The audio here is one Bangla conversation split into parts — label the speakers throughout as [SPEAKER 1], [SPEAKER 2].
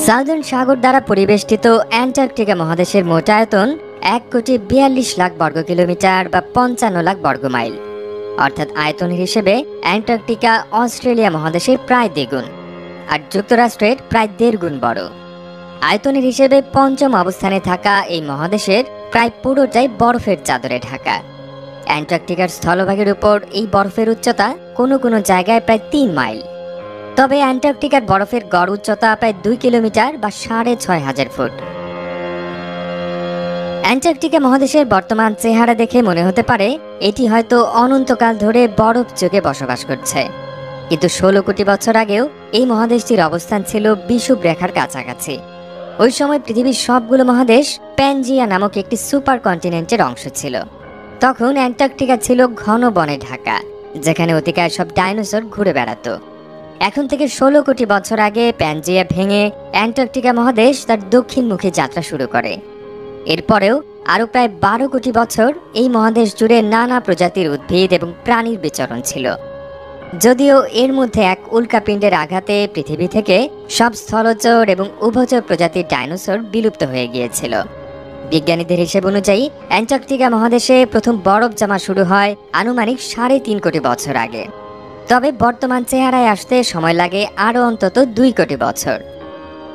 [SPEAKER 1] সাউদার্ন সাগর দ্বারা পরিবেষ্টিত অ্যান্টার্কটিকা মহাদেশের মোট আয়তন 1,42,00,000 বর্গ কিলোমিটার বা 55 লাখ বর্গ মাইল। অর্থাৎ আয়তনের হিসেবে অ্যান্টার্কটিকা অস্ট্রেলিয়া মহাদেশের প্রায় দ্বিগুণ, আর যুক্তরাষ্ট্রের প্রায় 1.5 গুণ বড়। আয়তনের হিসেবে পঞ্চম অবস্থানে থাকা এই মহাদেশের প্রায় পুরোটাই বরফের চাদরে ঢাকা। অ্যান্টার্কটিকার স্থলভাগের উপর এই বরফের উচ্চতা কোনো কোনো জায়গায় প্রায় 3 মাইল। তবে অ্যান্টার্কটিকার বরফের গড় উচ্চতা প্রায় 2 কিলোমিটার বা 6,500 ফুট। অ্যান্টার্কটিকা মহাদেশের বর্তমান চেহারা দেখে মনে হতে পারে এটি হয়তো অনন্তকাল ধরে বরফ যুগে বসবাস করছে, কিন্তু 16 কোটি বছর আগেও এই মহাদেশটির অবস্থান ছিল বিষুব রেখার কাছাকাছি। ওই সময় পৃথিবীর সবগুলো মহাদেশ প্যানজিয়া নামক একটি সুপার কন্টিনেন্টের অংশ ছিল। তখন অ্যান্টার্কটিকা ছিল ঘন বনে ঢাকা, যেখানে অতিকায় সব ডাইনোসর ঘুরে বেড়াতো। এখন থেকে 16 কোটি বছর আগে প্যানজিয়া ভেঙে অ্যান্টার্কটিকা মহাদেশ তার দক্ষিণমুখী যাত্রা শুরু করে। এরপরেও আরও প্রায় 12 কোটি বছর এই মহাদেশ জুড়ে নানা প্রজাতির উদ্ভিদ এবং প্রাণীর বিচরণ ছিল। যদিও এর মধ্যে এক উল্কাপিণ্ডের আঘাতে পৃথিবী থেকে সব স্থলচর এবং উভচর প্রজাতির ডাইনোসর বিলুপ্ত হয়ে গিয়েছিল। বিজ্ঞানীদের হিসেব অনুযায়ী অ্যান্টার্কটিকা মহাদেশে প্রথম বরফ জমা শুরু হয় আনুমানিক 3.5 কোটি বছর আগে। তবে বর্তমান চেহারায় আসতে সময় লাগে আরও অন্তত 2 কোটি বছর।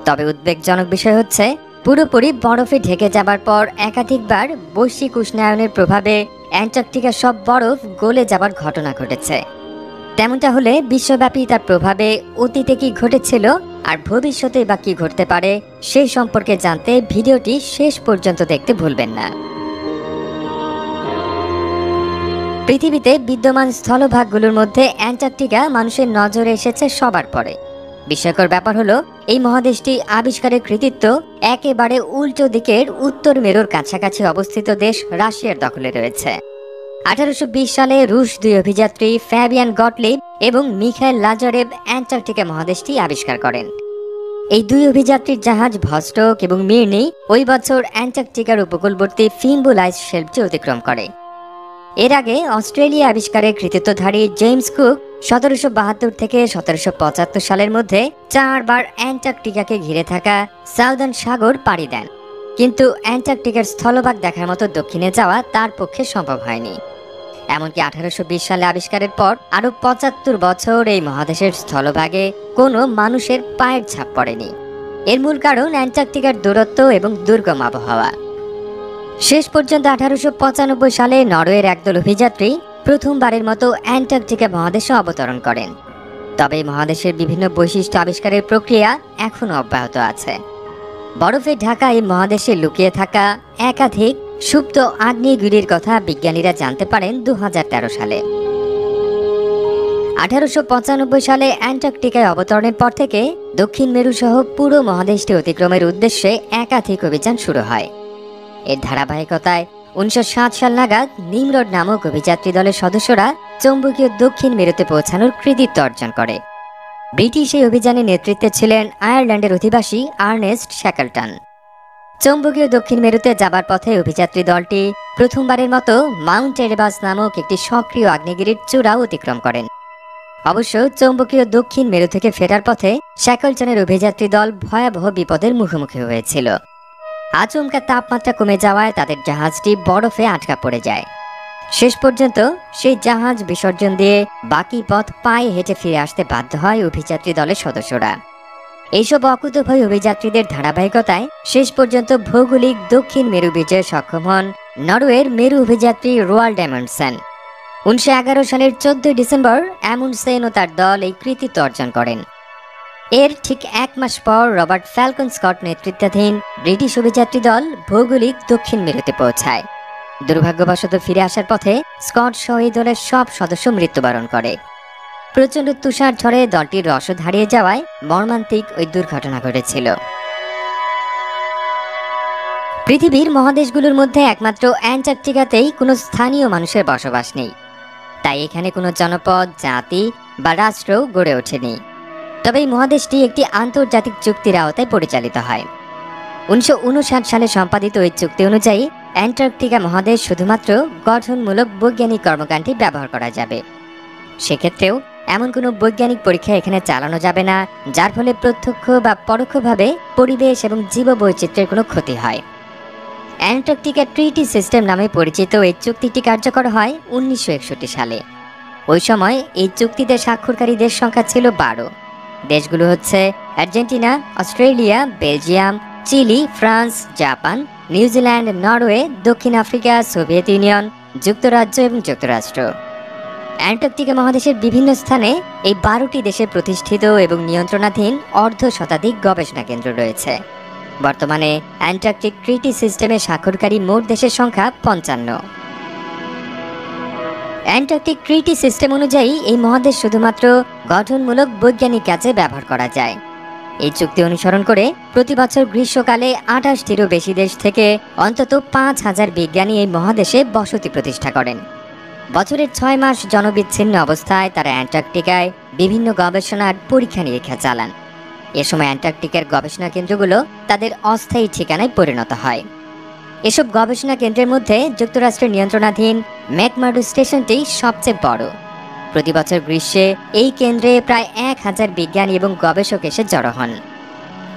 [SPEAKER 1] তবে উদ্বেগজনক বিষয় হচ্ছে, পুরোপুরি বরফে ঢেকে যাবার পর একাধিকবার বৈশ্বিক উষ্ণায়নের প্রভাবে অ্যান্টার্কটিকার সব বরফ গলে যাবার ঘটনা ঘটেছে। তেমনটা হলে বিশ্বব্যাপী তার প্রভাবে অতীতে কি ঘটেছিল আর ভবিষ্যতে বা কি ঘটতে পারে সেই সম্পর্কে জানতে ভিডিওটি শেষ পর্যন্ত দেখতে ভুলবেন না। পৃথিবীতে বিদ্যমান স্থলভাগগুলোর মধ্যে অ্যান্টার্কটিকা মানুষের নজরে এসেছে সবার পরে। বিস্ময়কর ব্যাপার হলো, এই মহাদেশটি আবিষ্কারের কৃতিত্ব একেবারে উল্টো দিকের উত্তর মেরুর কাছাকাছি অবস্থিত দেশ রাশিয়ার দখলে রয়েছে। 1820 সালে রুশ 2 অভিযাত্রী ফ্যাবিয়ান গটলিব এবং মিখাইল লাজারেভ অ্যান্টার্কটিকা মহাদেশটি আবিষ্কার করেন। এই 2 অভিযাত্রীর জাহাজ ভস্টক এবং মির্নি ওই বছর অ্যান্টার্কটিকার উপকূলবর্তী ফিম্বুল আইস শেলফটি অতিক্রম করে। এর আগে অস্ট্রেলিয়া আবিষ্কারের কৃতিত্বধারী জেমস কুক 1772 থেকে 1775 সালের মধ্যে 4 বার অ্যান্টার্কটিকাকে ঘিরে থাকা সাউদার্ন সাগর পাড়ি দেন, কিন্তু অ্যান্টার্কটিকার স্থলভাগ দেখার মতো দক্ষিণে যাওয়া তার পক্ষে সম্ভব হয়নি। এমনকি 1820 সালে আবিষ্কারের পর আরও 75 বছর এই মহাদেশের স্থলভাগে কোনো মানুষের পায়ের ছাপ পড়েনি। এর মূল কারণ অ্যান্টার্কটিকার দূরত্ব এবং দুর্গম আবহাওয়া। শেষ পর্যন্ত 1895 সালে নরওয়ের একদল অভিযাত্রী প্রথমবারের মতো অ্যান্টার্কটিকা মহাদেশে অবতরণ করেন। তবে মহাদেশের বিভিন্ন বৈশিষ্ট্য আবিষ্কারের প্রক্রিয়া এখনও অব্যাহত আছে। বরফে ঢাকা এই মহাদেশে লুকিয়ে থাকা একাধিক সুপ্ত আগ্নেয়গিরির কথা বিজ্ঞানীরা জানতে পারেন 2013 সালে। 1895 সালে অ্যান্টার্কটিকায় অবতরণের পর থেকে দক্ষিণ মেরু সহ পুরো মহাদেশটি অতিক্রমের উদ্দেশ্যে একাধিক অভিযান শুরু হয়। এর ধারাবাহিকতায় 1907 সাল নাগাদ নিমরোড নামক অভিযাত্রী দলের সদস্যরা চৌম্বকীয় দক্ষিণ মেরুতে পৌঁছানোর কৃতিত্ব অর্জন করে। ব্রিটিশ এই অভিযানে নেতৃত্বে ছিলেন আয়ারল্যান্ডের অধিবাসী আর্নেস্ট শ্যাকলটন। চৌম্বকীয় দক্ষিণ মেরুতে যাবার পথে অভিযাত্রী দলটি প্রথমবারের মতো মাউন্ট এরেবাস নামক একটি সক্রিয় আগ্নেয়গিরির চূড়াও অতিক্রম করেন। অবশ্য চৌম্বকীয় দক্ষিণ মেরু থেকে ফেরার পথে শ্যাকলটনের অভিযাত্রী দল ভয়াবহ বিপদের মুখোমুখি হয়েছিল। আচমকা তাপমাত্রা কমে যাওয়ায় তাদের জাহাজটি বরফে আটকা পড়ে যায়। শেষ পর্যন্ত সেই জাহাজ বিসর্জন দিয়ে বাকি পথ পায়ে হেঁটে ফিরে আসতে বাধ্য হয় অভিযাত্রী দলের সদস্যরা। এইসব অকুতোভয় অভিযাত্রীদের ধারাবাহিকতায় শেষ পর্যন্ত ভৌগোলিক দক্ষিণ মেরু বিজয়ে সক্ষম হন নরওয়ের মেরু অভিযাত্রী রোয়াল্ড অ্যামুন্ডসেন। 1911 সালের 14 ডিসেম্বর অ্যামুন্ডসেন ও তার দল এই কৃতিত্ব অর্জন করেন। এর ঠিক 1 মাস পর রবার্ট ফ্যালকন স্কট নেতৃত্বাধীন ব্রিটিশ অভিযাত্রী দল ভৌগোলিক দক্ষিণ মেরুতে পৌঁছায়। দুর্ভাগ্যবশত ফিরে আসার পথে স্কট সহ এই দলের সব সদস্য মৃত্যুবরণ করে। প্রচণ্ড তুষার ঝড়ে দলটির রসদ হারিয়ে যাওয়ায় মর্মান্তিক ওই দুর্ঘটনা ঘটেছিল। পৃথিবীর মহাদেশগুলোর মধ্যে একমাত্র অ্যান্টার্কটিকাতেই কোনো স্থানীয় মানুষের বসবাস নেই, তাই এখানে কোনো জনপদ, জাতি বা রাষ্ট্রও গড়ে ওঠেনি। তবে এই মহাদেশটি একটি আন্তর্জাতিক চুক্তির আওতায় পরিচালিত হয়। 1959 সালে সম্পাদিত এই চুক্তি অনুযায়ী অ্যান্টার্কটিকা মহাদেশ শুধুমাত্র গঠনমূলক বৈজ্ঞানিক কর্মকাণ্ডে ব্যবহার করা যাবে। সেক্ষেত্রেও এমন কোনো বৈজ্ঞানিক পরীক্ষা এখানে চালানো যাবে না যার ফলে প্রত্যক্ষ বা পরোক্ষভাবে পরিবেশ এবং জীববৈচিত্র্যের কোনো ক্ষতি হয়। অ্যান্টার্কটিকা ট্রিটি সিস্টেম নামে পরিচিত এই চুক্তিটি কার্যকর হয় 1961 সালে। ওই সময় এই চুক্তিতে স্বাক্ষরকারী দেশ সংখ্যা ছিল 12। দেশগুলো হচ্ছে Argentina, Australia, Belgium, Chile, France, Japan, New Zealand, Norway, দক্ষিণ আফ্রিকা, সোভিয়েত ইউনিয়ন, যুক্তরাজ্য এবং যুক্তরাষ্ট্র। অ্যান্টার্কটিকা মহাদেশের বিভিন্ন স্থানে এই 12টি দেশে প্রতিষ্ঠিত এবং নিয়ন্ত্রণাধীন অর্ধ শতাধিক গবেষণা কেন্দ্র রয়েছে। বর্তমানে অ্যান্টার্কটিক ট্রিটি সিস্টেমে স্বাক্ষরকারী মোট দেশের সংখ্যা 55। অ্যান্টার্কটিক ট্রিটি সিস্টেম অনুযায়ী এই মহাদেশ শুধুমাত্র গঠনমূলক বৈজ্ঞানিক কাজে ব্যবহার করা যায়। এই চুক্তি অনুসরণ করে প্রতি বছর গ্রীষ্মকালে 28টিরও বেশি দেশ থেকে অন্তত 5000 বিজ্ঞানী এই মহাদেশে বসতি প্রতিষ্ঠা করেন। বছরের 6 মাস জনবিচ্ছিন্ন অবস্থায় তারা অ্যান্টার্কটিকায় বিভিন্ন গবেষণার পরীক্ষা নিরীক্ষা চালান। এ সময় অ্যান্টার্কটিকার গবেষণা কেন্দ্রগুলো তাদের অস্থায়ী ঠিকানায় পরিণত হয়। এসব গবেষণা কেন্দ্রের মধ্যে যুক্তরাষ্ট্রের নিয়ন্ত্রণাধীন ম্যাকমার্ডো স্টেশনটি সবচেয়ে বড়। প্রতি বছর গ্রীষ্মে এই কেন্দ্রে প্রায় 1000 বিজ্ঞানী এবং গবেষক এসে জড়ো হন।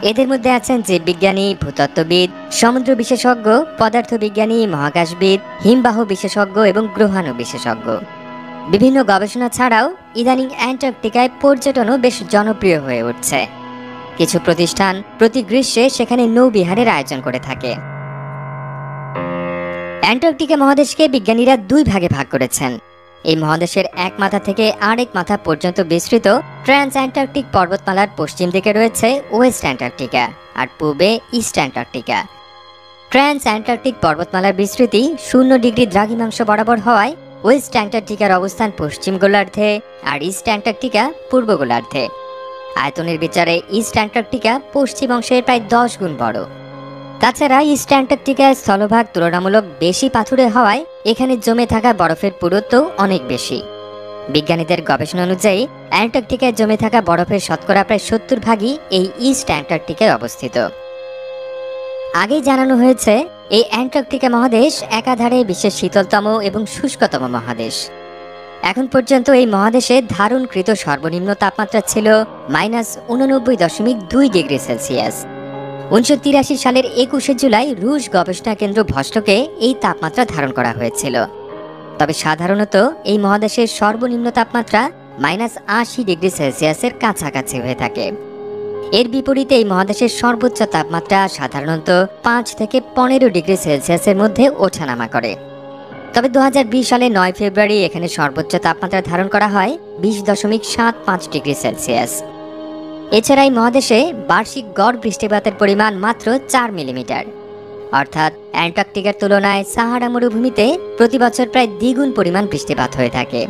[SPEAKER 1] এদের মধ্যে আছেন জীববিজ্ঞানী, ভূতত্ত্ববিদ, সমুদ্র বিশেষজ্ঞ, পদার্থবিজ্ঞানী, মহাকাশবিদ, হিমবাহ বিশেষজ্ঞ এবং গ্রহাণু বিশেষজ্ঞ। বিভিন্ন গবেষণা ছাড়াও ইদানিং অ্যান্টার্কটিকায় পর্যটনও বেশ জনপ্রিয় হয়ে উঠছে। কিছু প্রতিষ্ঠান প্রতি গ্রীষ্মে সেখানে নৌবিহারের আয়োজন করে থাকে। অ্যান্টার্কটিকা মহাদেশকে বিজ্ঞানীরা 2 ভাগে ভাগ করেছেন। এই মহাদেশের এক মাথা থেকে আরেক মাথা পর্যন্ত বিস্তৃত ট্রান্স অ্যান্টার্কটিক পর্বতমালার পশ্চিম দিকে রয়েছে ওয়েস্ট অ্যান্টার্কটিকা আর পূবে ইস্ট অ্যান্টার্কটিকা। ট্রান্স অ্যান্টার্কটিক পর্বতমালার বিস্তৃতি 0 ডিগ্রি দ্রাঘিমাংশ বরাবর হওয়ায় ওয়েস্ট অ্যান্টার্কটিকার অবস্থান পশ্চিম গোলার্ধে আর ইস্ট অ্যান্টার্কটিকা পূর্ব গোলার্ধে। আয়তনের বিচারে ইস্ট অ্যান্টার্কটিকা পশ্চিম অংশের প্রায় 10 গুণ বড়। তাছাড়া ইস্ট অ্যান্টার্কটিকার স্থলভাগ তুলনামূলক বেশি পাথুরে হওয়ায় এখানে জমে থাকা বরফের পুরুত্ব অনেক বেশি। বিজ্ঞানীদের গবেষণা অনুযায়ী অ্যান্টার্কটিকায় জমে থাকা বরফের শতকরা প্রায় 70 ভাগই এই ইস্ট অ্যান্টার্কটিকায় অবস্থিত। আগেই জানানো হয়েছে এই অ্যান্টার্কটিকা মহাদেশ একাধারে বিশ্বের শীতলতম এবং শুষ্কতম মহাদেশ। এখন পর্যন্ত এই মহাদেশে ধারণকৃত সর্বনিম্ন তাপমাত্রা ছিল -89.2 ডিগ্রি সেলসিয়াস। 1983 সালের 21 জুলাই রুশ গবেষণা কেন্দ্র ভস্টকে এই তাপমাত্রা ধারণ করা হয়েছিল। তবে সাধারণত এই মহাদেশের সর্বনিম্ন তাপমাত্রা -80 ডিগ্রি সেলসিয়াসের কাছাকাছি হয়ে থাকে। এর বিপরীতে এই মহাদেশের সর্বোচ্চ তাপমাত্রা সাধারণত 5 থেকে 15 ডিগ্রি সেলসিয়াসের মধ্যে ওঠানামা করে। তবে 2020 সালে 9 ফেব্রুয়ারি এখানে সর্বোচ্চ তাপমাত্রা ধারণ করা হয় 20.75 ডিগ্রি সেলসিয়াস। এছাড়া এই মহাদেশে বার্ষিক গড় বৃষ্টিপাতের পরিমাণ মাত্র 4 মিলিমিটার, অর্থাৎ অ্যান্টার্কটিকার তুলনায় সাহারা মরুভূমিতে প্রতি বছর প্রায় দ্বিগুণ পরিমাণ বৃষ্টিপাত হয়ে থাকে।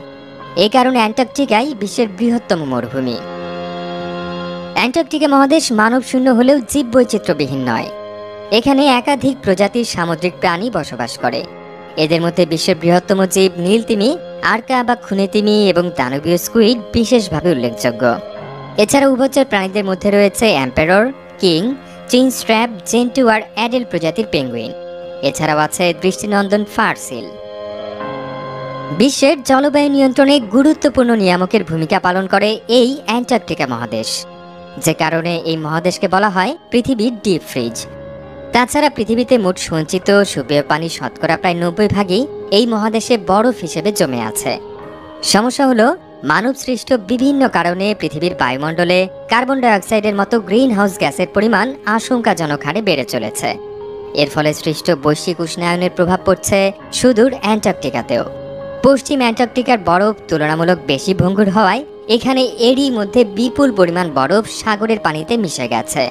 [SPEAKER 1] এই কারণে অ্যান্টার্কটিকাই বিশ্বের বৃহত্তম মরুভূমি। অ্যান্টার্কটিকা মহাদেশ মানবশূন্য হলেও জীববৈচিত্র্যবিহীন নয়। এখানে একাধিক প্রজাতির সামুদ্রিক প্রাণী বসবাস করে। এদের মধ্যে বিশ্বের বৃহত্তম জীব নীলতিমি, আরকা বা খুনে তিমি এবং দানবীয় স্কুইড বিশেষভাবে উল্লেখযোগ্য। এছাড়া উভচর প্রাণীদের মধ্যে রয়েছে এম্পেরর, কিং, চিন স্ট্র্যাপ, জেন্টু আর অ্যাডেল প্রজাতির পেঙ্গুইন। এছাড়াও আছে দৃষ্টিনন্দন ফারসিল। বিশ্বের জলবায়ু নিয়ন্ত্রণে গুরুত্বপূর্ণ নিয়ামকের ভূমিকা পালন করে এই অ্যান্টার্কটিকা মহাদেশ, যে কারণে এই মহাদেশকে বলা হয় পৃথিবীর ডিপ ফ্রিজ। তাছাড়া পৃথিবীতে মোট সঞ্চিত সুপেয় পানি শতকরা প্রায় 90 ভাগই এই মহাদেশে বরফ হিসেবে জমে আছে। সমস্যা হলো মানব সৃষ্ট বিভিন্ন কারণে পৃথিবীর বায়ুমণ্ডলে কার্বন ডাই অক্সাইডের মতো গ্রিন হাউস গ্যাসের পরিমাণ আশঙ্কাজনক হারে বেড়ে চলেছে। এর ফলে সৃষ্ট বৈশ্বিক উষ্ণায়নের প্রভাব পড়ছে সুদূর অ্যান্টার্কটিকাতেও। পশ্চিম অ্যান্টার্কটিকার বরফ তুলনামূলক বেশি ভঙ্গুর হওয়ায় এখানে এরই মধ্যে বিপুল পরিমাণ বরফ সাগরের পানিতে মিশে গেছে।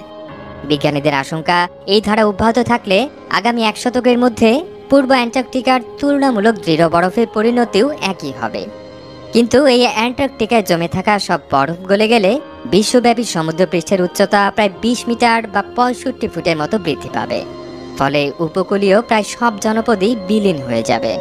[SPEAKER 1] বিজ্ঞানীদের আশঙ্কা, এই ধারা অব্যাহত থাকলে আগামী 1 শতকের মধ্যে পূর্ব অ্যান্টার্কটিকার তুলনামূলক দৃঢ় বরফের পরিণতিও একই হবে। কিন্তু এই অ্যান্টার্কটিকায় জমে থাকা সব বরফ গলে গেলে বিশ্বব্যাপী সমুদ্রপৃষ্ঠের উচ্চতা প্রায় 20 মিটার বা 65 ফুটের মতো বৃদ্ধি পাবে। ফলে উপকূলীয় প্রায় সব জনপদই বিলীন হয়ে যাবে।